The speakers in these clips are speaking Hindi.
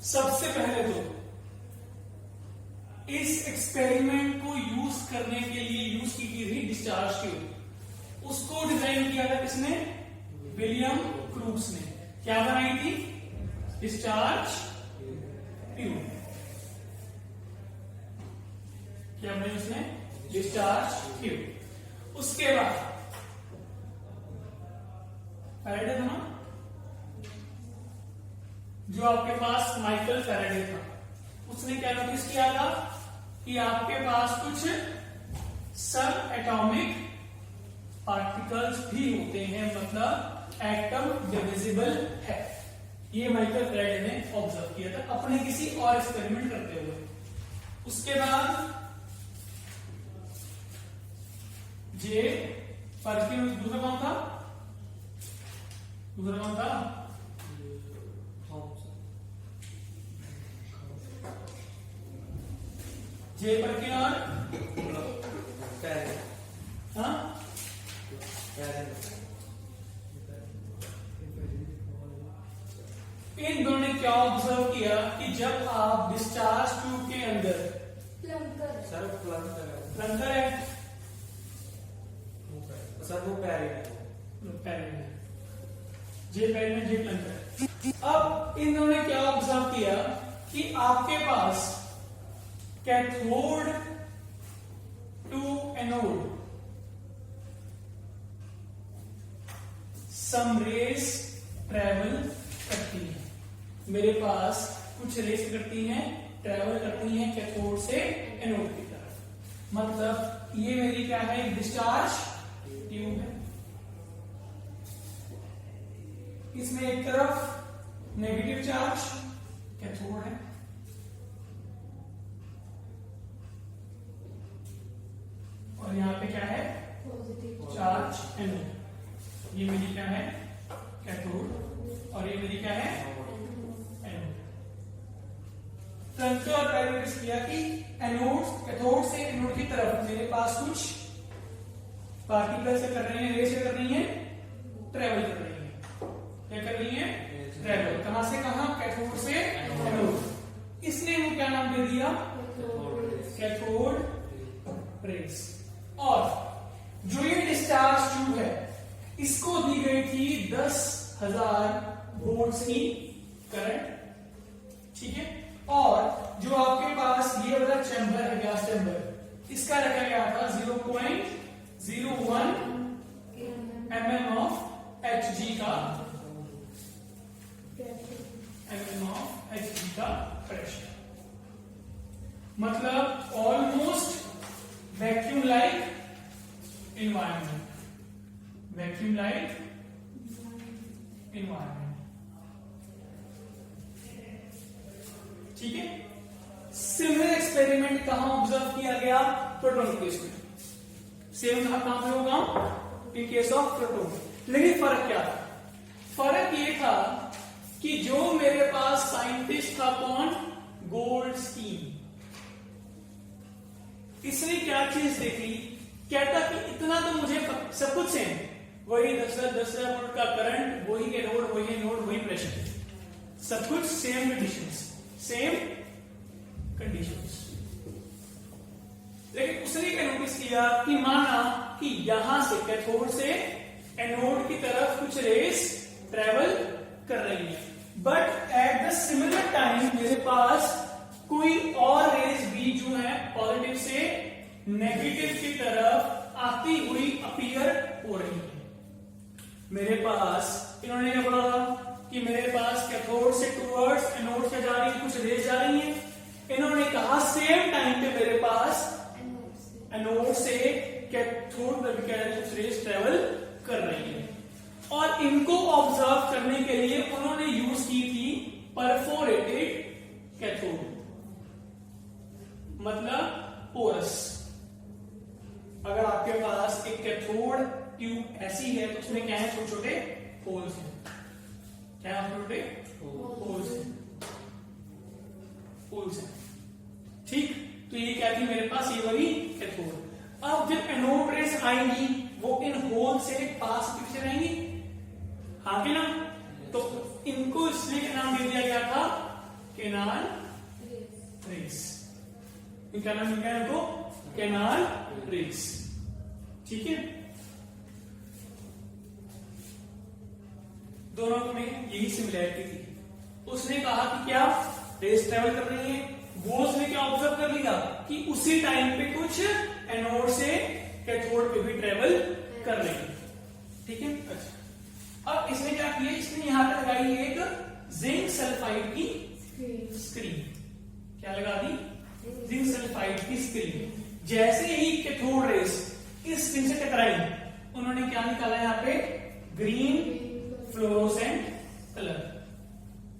सबसे पहले तो इस एक्सपेरिमेंट को यूज करने के लिए यूज की गई थी डिस्चार्ज ट्यूब। उसको डिजाइन किया था किसने? विलियम क्रूक्स ने। क्या बनाई थी? Discharge tube. क्या बनाई उसने? Discharge tube. उसके बाद फैराडे था ना, जो आपके पास माइकल फैराडे था, उसने क्या नोटिस किया था कि आपके पास कुछ सब एटॉमिक पार्टिकल्स भी होते हैं, मतलब एटम डिविजिबल है। ये माइकल फैराडे ने ऑब्जर्व किया था अपने किसी और एक्सपेरिमेंट करते हुए। उसके बाद जे परकिन, दूसरा कौन था? जे परकिन और हाँ इन दोनों ने क्या ऑब्जर्व किया कि जब आप डिस्चार्ज ट्यूब के अंदर प्लंकर है सर, वो पैर में जे पैर में जे प्लंकर है। अब इन दोनों ने क्या ऑब्जर्व किया कि आपके पास cathode to anode some rays travel करती है। मेरे पास कुछ रेस करती हैं, ट्रेवल करती हैं कैथोड से एनोड की तरफ। मतलब ये मेरी क्या है? डिस्चार्ज ट्यूब है। इसमें एक तरफ नेगेटिव चार्ज कैथोड है और यहां पे क्या है? Charge anode. ये मेरी क्या है? कैथोड। और ये मेरी क्या है? एनोड। प्लंकर और पैराडे किया कि एनोड, कैथोड से एनोड की तरफ मेरे पास कुछ पार्टिकल से कर रही है, रेस से कर रही है, ट्रेवल कर रही है। क्या कर रही है? ट्रेवल। कहां से कहां? कैथोड से एनोड। इसने वो क्या नाम दे दिया? Cathode rays. और जो ये डिस्चार्ज ट्यूब है, इसको दी गई थी 10,000 वोल्ट्स की करंट, ठीक है। और जो आपके पास ये वाला चैम्बर है, गैस चैम्बर, इसका रखा गया था 0.01 mm ऑफ Hg का प्रेशर। मतलब ऑलमोस्ट वैक्यूम लाइक इन्वायरमेंट। ठीक है। सिमिलर एक्सपेरिमेंट कहां ऑब्जर्व किया गया? प्रोटॉन केस में। सेम कहां पे होगा? In case of proton. लेकिन फर्क क्या था? फर्क ये था कि जो मेरे पास साइंटिस्ट था, कौन? गोल्डस्टीन। इसने क्या चीज देखी? कहता कि इतना तो मुझे सब कुछ सेम, वही 10 वोल्ट का करंट, वही एनोड, वही एनोड, वही प्रेशर, सब कुछ सेम कंडीशंस। लेकिन उसने क्या नोटिस किया कि माना कि यहां से कैथोड से एनोड की तरफ कुछ रेस ट्रेवल कर रही है, but at the similar time मेरे पास कोई और रेस भी जो है पॉजिटिव से नेगेटिव की तरफ आती हुई अपीयर हो रही है। मेरे पास इन्होंने क्या बोला कि मेरे पास कैथोड से टूवर्ड्स एनोड से जा रही कुछ रेस जा रही है। इन्होंने कहा सेम टाइम पे मेरे पास एनोड से कैथोड कुछ रेस ट्रेवल कर रही है। और इनको ऑब्जर्व करने के लिए उन्होंने यूज की थी परफोरेटेड कैथोड, मतलब पोरस। अगर आपके पास एक कैथोड ट्यूब ऐसी है तो उसमें क्या है? छोटे छोटे होल्स हैं। क्या है? छोटे होल्स हैं। ठीक। तो ये क्या थी? मेरे पास ये वाली कैथोड। अब जब एनोड रेस आएंगी वो इन होल से पास पीछे रहेंगी, हाँ कि ना? तो इनको इसलिए नाम दे दिया गया था कैनाल रेस। क्या नाम लिखा है इनको? Canal rays. ठीक है, दोनों में यही सिमिलैरिटी थी। उसने कहा कि क्या रेस ट्रेवल कर रही है, वो उसने क्या ऑब्जर्व कर लिया कि उसी टाइम पे कुछ एनोड से कैथोड पे भी ट्रेवल कर रही है। ठीक है, अच्छा, अब इसने क्या किया, इसने यहां पर लगाई एक जिंक सल्फाइड की स्क्रीन। क्या लगा दी? जिंक सल्फाइड की स्क्रीन। जैसे ही कैथोड रेस इस स्क्रीन से टकराई, उन्होंने क्या निकाला यहाँ पे? Green fluorescent colour.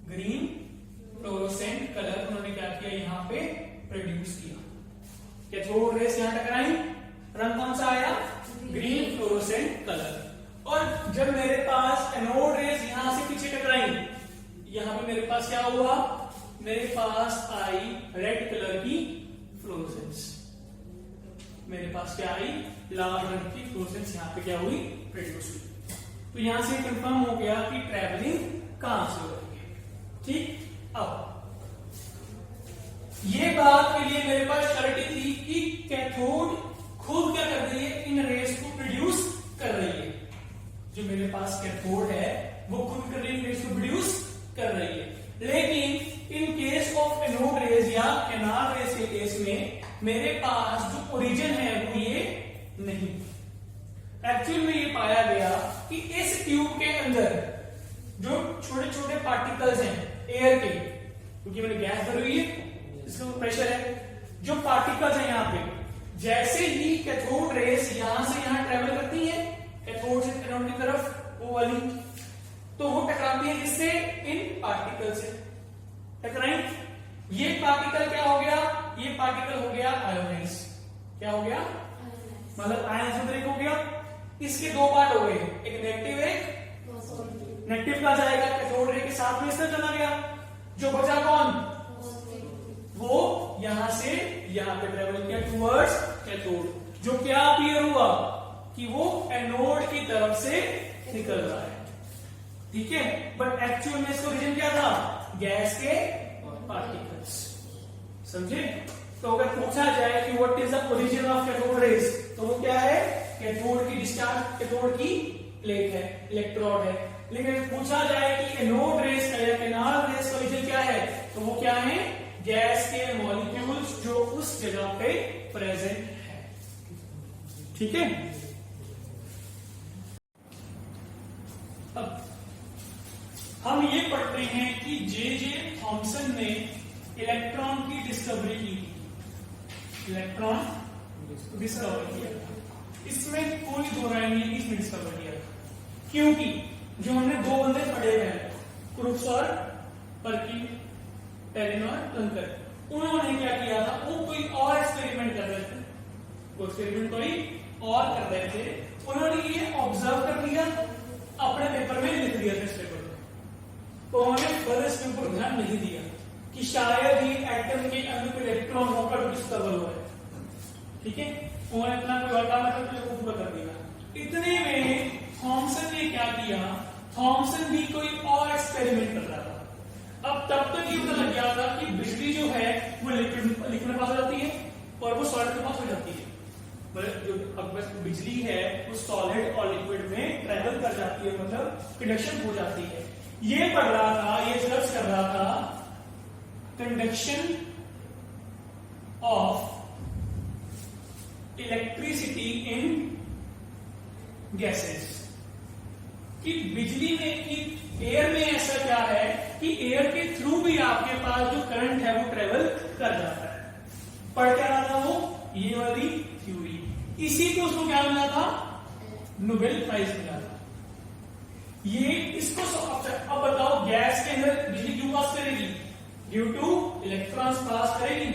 Green fluorescent colour उन्होंने क्या किया, यहाँ पे प्रोड्यूस किया। कैथोड रेस यहां टकराई, रंग कौन सा आया? Green fluorescent colour. और जब मेरे पास एनोड रेस यहां से पीछे टकराई, यहां पे मेरे पास क्या हुआ? मेरे पास आई रेड कलर की फ्लोरोसेंस। मेरे पास क्या आई? लाल रंग की फ्लोरोसेंस यहां पे क्या हुई? प्रोड्यूस हुई। तो यहां से कंफर्म हो गया कि ट्रैवलिंग कहां से हो रही है। ठीक, अब ये बात के लिए मेरे पास श्योरिटी थी कि कैथोड खुद क्या कर रही है? इन रेस को प्रोड्यूस कर रही है। जो मेरे पास कैथोड है वो खुद कर रही है, रेस को प्रोड्यूस कर रही है। लेकिन in case of anode rays या कैनाल रेस के केस में मेरे पास जो ओरिजिन है वो ये नहीं। एक्चुअल में ये पाया गया कि इस ट्यूब के अंदर जो छोटे छोटे पार्टिकल्स हैं एयर के, क्योंकि मैंने गैस भरी हुई है, इसका प्रेशर है, जो पार्टिकल्स हैं यहाँ पे, जैसे ही कैथोड रेस यहां से यहां ट्रेवल करती है कैथोड से एनोड की तरफ, वो वाली, तो वो टकराती है जिससे इन पार्टिकल से टकराई। ये पार्टिकल क्या हो गया? ये पार्टिकल हो गया आयोनाइज। क्या हो गया? मतलब आयन से ब्रेक हो गया। इसके दो पार्ट हो गए, एक नेगेटिव एक नेगेटिव का जाएगा कैथोड रे के साथ में, इससे चला गया। जो बचा कौन? वो यहां से यहां पे ट्रेवल किया टुवर्ड्स कैथोड। जो क्या अपीयर हुआ कि वो एनोड की तरफ से निकल रहा है। ठीक है, बट एक्चुअल में इसका ओरिजिन क्या था? गैस के पार्टिकल्स। समझे? तो अगर पूछा जाए कि what is the origin of cathode rays, तो वो क्या है? कैथोड की डिस्चार्ज, कैथोड की प्लेट है, इलेक्ट्रोड है। लेकिन पूछा जाए कि एनोड रेस का या कैनाल रेस का ओरिजिन क्या है, तो वो क्या है? गैस के मॉलिक्यूल्स जो उस जगह पे प्रेजेंट है। ठीक है, अब हम ये पढ़ते हैं कि जे थॉमसन ने इलेक्ट्रॉन की डिस्कवरी की। इलेक्ट्रॉन डिस्कवर किया, इसमें कोई दो राय नहीं है, इसमें डिस्कवर किया। क्योंकि जो हमने दो बंदे पढ़े हैं, क्रूक्स और पर्किन, टेरिन और टंकर, उन्होंने क्या किया था? वो कोई और एक्सपेरिमेंट कर रहे थे, वो एक्सपेरिमेंट कोई और कर रहे थे। उन्होंने ये ऑब्जर्व कर लिया, अपने पेपर में लिख दिया था इस पेपर में। तो उन्होंने फर्दर इसके ऊपर ध्यान नहीं दिया कि शायद ही एटम के अंदर कोई इलेक्ट्रॉन होकर डिस्कवर हुआ है। ठीक है, उन्होंने इतना कोई और काम पूरा कर दिया। इतने में थॉमसन ने क्या किया? थॉमसन भी कोई और एक्सपेरिमेंट कर रहा था। अब तब तक ये पता लग गया था कि बिजली जो है वो लिक्विड में पास हो जाती है और वो सॉलिड में पास हो जाती है। जो बिजली है वो सॉलिड और लिक्विड में ट्रेवल कर जाती है, मतलब कंडक्शन हो जाती है। ये पढ़ रहा था, ये सर्च कर रहा था conduction of electricity in gases, कि बिजली में कि एयर में ऐसा क्या है कि एयर के थ्रू भी आपके पास जो करंट है वो ट्रेवल कर जाता है। पढ़ क्या रहा था वो? ये वाली थ्योरी। इसी को उसको क्या मिला था? नोबेल प्राइज मिला था। ये इसको अब बताओ, गैस के अंदर बिजली क्यों पास करेगी? ड्यू टू इलेक्ट्रॉन्स पास करेगी।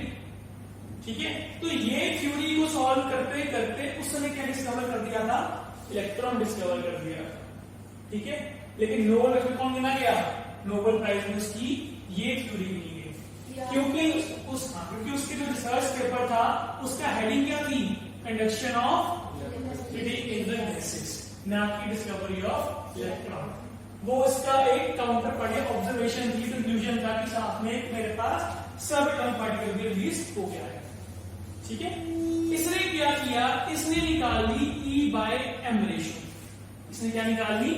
ठीक है, तो ये थ्योरी को सॉल्व करते करते उस समय क्या डिस्कवर कर दिया था? इलेक्ट्रॉन डिस्कवर कर दिया। ठीक है, लेकिन नोबेल प्राइज कौन गिना गया? नोबेल प्राइज में उसकी ये थ्योरी मिली गई, क्योंकि उसके जो रिसर्च पेपर था उसका हेडिंग क्या थी? Conduction of electricity in the gases, ना कि डिस्कवरी ऑफ इलेक्ट्रॉन। वो इसका एक काउंटर पार्ट ऑब्जर्वेशन थी, कंक्लूजन था कि साथ में मेरे पास सब एटॉमिक पार्टिकल भी रिलीज हो गया है। ठीक है, इसने क्या किया, इसने निकाल ली E बाय M रेशियो। इसने क्या निकाल ली,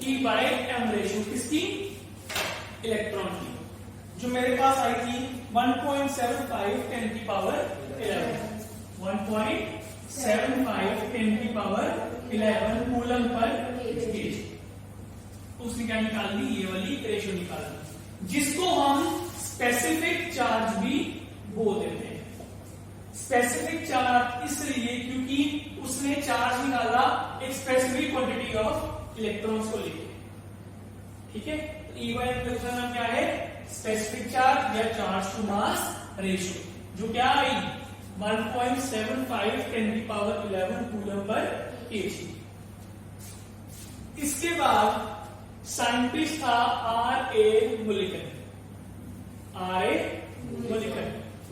E बाय M रेशियो, किसकी, इलेक्ट्रॉन की, जो मेरे पास आई थी 1.75 10 की पावर 11, 1.75 10 की पावर 11 कूलम पर केजी। उसने क्या निकाल ली, ये वाली रेशियो निकाल ली, जिसको हम स्पेसिफिक चार्ज भी बोल देते हैं। स्पेसिफिक चार्ज इसलिए क्योंकि उसने चार्ज निकाला एक स्पेसिफिक क्वांटिटी ऑफ इलेक्ट्रॉन्स को लेके। ठीक है, E बाय M का नाम क्या है, स्पेसिफिक चार्ज या चार्ज टू मास रेशियो, जो क्या आई 1.75 10 की पावर 11 कूलम पर केजी। इसके बाद साइंटिस्ट था R.A. मुलिकन।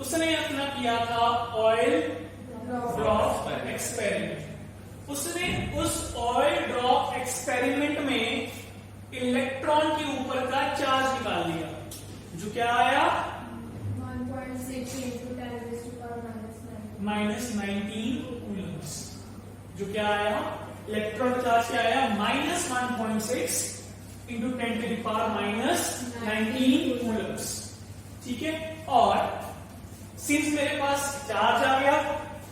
उसने अपना किया था ऑयल ड्रॉप एक्सपेरिमेंट। उसने उस ऑयल ड्रॉप एक्सपेरिमेंट में इलेक्ट्रॉन के ऊपर का चार्ज निकाल लिया, जो क्या आया -19 कूलम्स। जो क्या आया, इलेक्ट्रॉन चार्ज क्या आया, -1.6 इंटू 10 की पावर -19 कूलम्स। ठीक है, और सिंस मेरे पास चार्ज आ गया,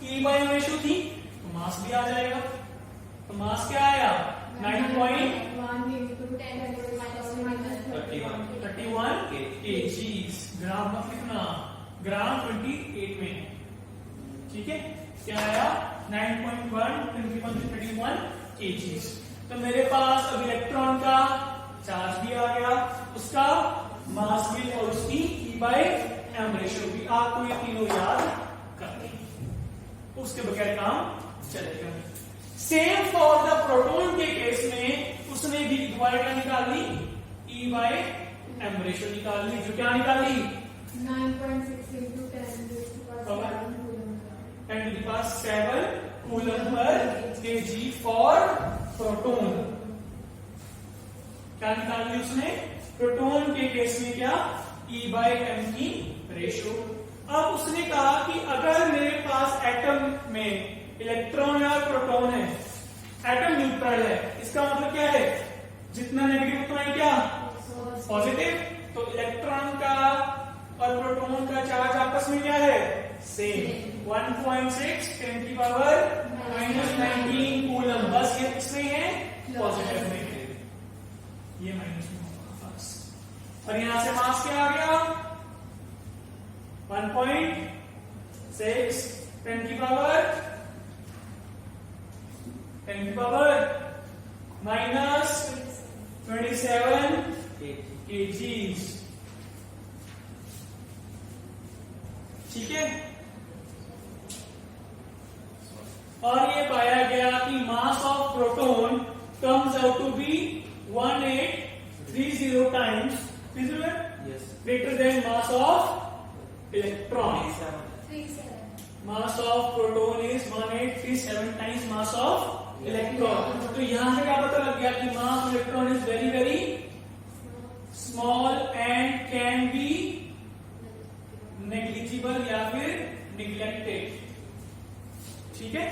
E बाय M रेशियो थी, तो मास भी आ जाएगा। तो मास क्या आया 9.31 kgs। ग्राम मत लिखना, ग्राम 28 में है। ठीक है, क्या आया 9.1 kgs। तो मेरे पास अब इलेक्ट्रॉन का चार्ज भी आ गया, उसका मास भी और उसकी E बाय M रेशियो भी। आपको ये तीनों याद करनी, उसके बगैर काम चलेगा। सेम फॉर द प्रोटॉन के केस में उसने भी दोबारा क्या निकाल ली, E बाय M रेशियो निकाल ली, जो क्या निकाल ली 9.6 into 10 to the power 10 to the power 7 coulomb per KG for proton. क्या निकाल ली उसने, प्रोटॉन के केस में क्या E बाय M की रेशियो। अब उसने कहा कि अगर मेरे पास एटम में इलेक्ट्रॉन और प्रोटॉन है, एटम न्यूट्रल है, इसका मतलब क्या है, जितना नेगेटिव उतना ही क्या पॉजिटिव। तो इलेक्ट्रॉन का और प्रोटॉन का चार्ज आपस में क्या है, सेम 1.6 10 की पावर -19 कूलम। बस ये किसमें है, पॉजिटिव में है, ये माइनस में होगा बस। और यहां से मास क्या आ गया 1.6 10 की पावर -27 kgs। ठीक है, और ये पाया गया कि mass of proton comes out to be 1830 times greater than mass of electron. Mass of proton is 1837 times mass of electron. तो यहां से क्या पता लग गया कि mass of electron is very very small and can be negligible या फिर निग्लेक्टेड। ठीक है,